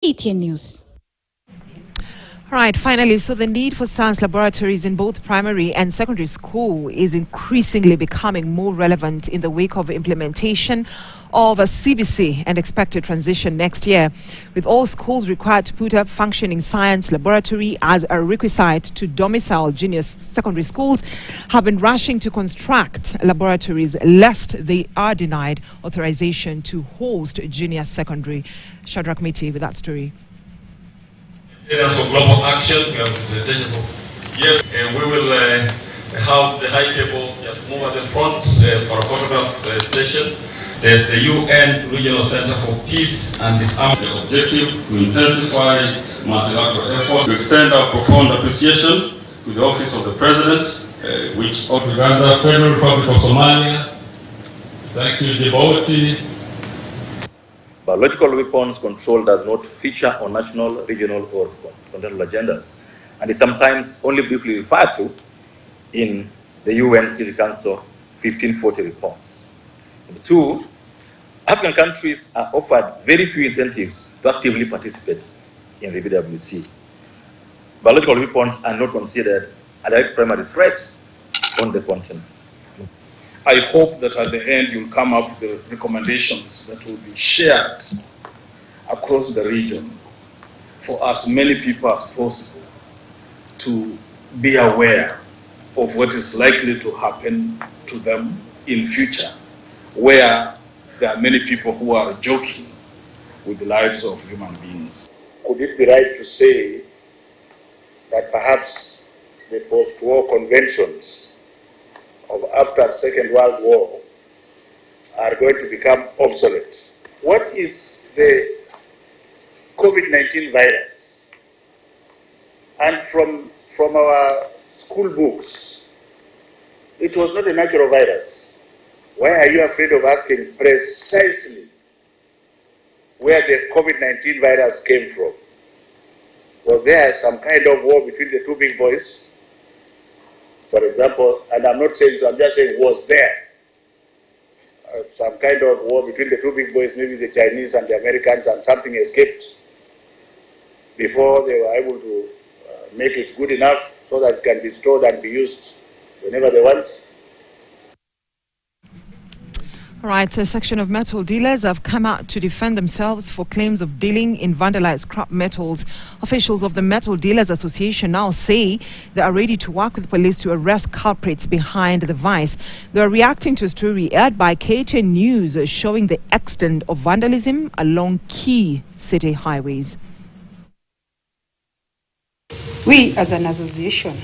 ATN News. All right, finally, so the need for science laboratories in both primary and secondary school is increasingly becoming more relevant in the wake of implementation of a CBC and expected transition next year, with all schools required to put up functioning science laboratory as a requisite to domicile. Junior secondary schools have been rushing to construct laboratories lest they are denied authorization to host junior secondary. Shadrach Miti with that story. For global action, we have representation of yes, and we will have the high table just move at the front for a photograph session. There's the UN Regional Center for Peace and Disarmament. The objective to intensify multilateral efforts, to extend our profound appreciation to the Office of the President, which of Uganda, Federal Republic of Somalia. Thank you, Djibouti. Biological weapons control does not feature on national, regional, or continental agendas, and is sometimes only briefly referred to in the UN Security Council 1540 reports. Number two, African countries are offered very few incentives to actively participate in the BWC. Biological weapons are not considered a direct primary threat on the continent. I hope that at the end you'll come up with recommendations that will be shared across the region for as many people as possible to be aware of what is likely to happen to them in future, where there are many people who are joking with the lives of human beings. Could it be right to say that perhaps the post-war conventions of after Second World War are going to become obsolete? What is the COVID-19 virus? And from our school books, it was not a natural virus. Why are you afraid of asking precisely where the COVID-19 virus came from? Was there some kind of war between the two big boys? For example, and I'm not saying so, I'm just saying was there some kind of war between the two big boys, maybe the Chinese and the Americans, and something escaped before they were able to make it good enough so that it can be stored and be used whenever they want? All right, a section of metal dealers have come out to defend themselves for claims of dealing in vandalized scrap metals. Officials of the Metal Dealers Association now say they are ready to work with police to arrest culprits behind the vice. They are reacting to a story aired by KTN News showing the extent of vandalism along key city highways. We as an association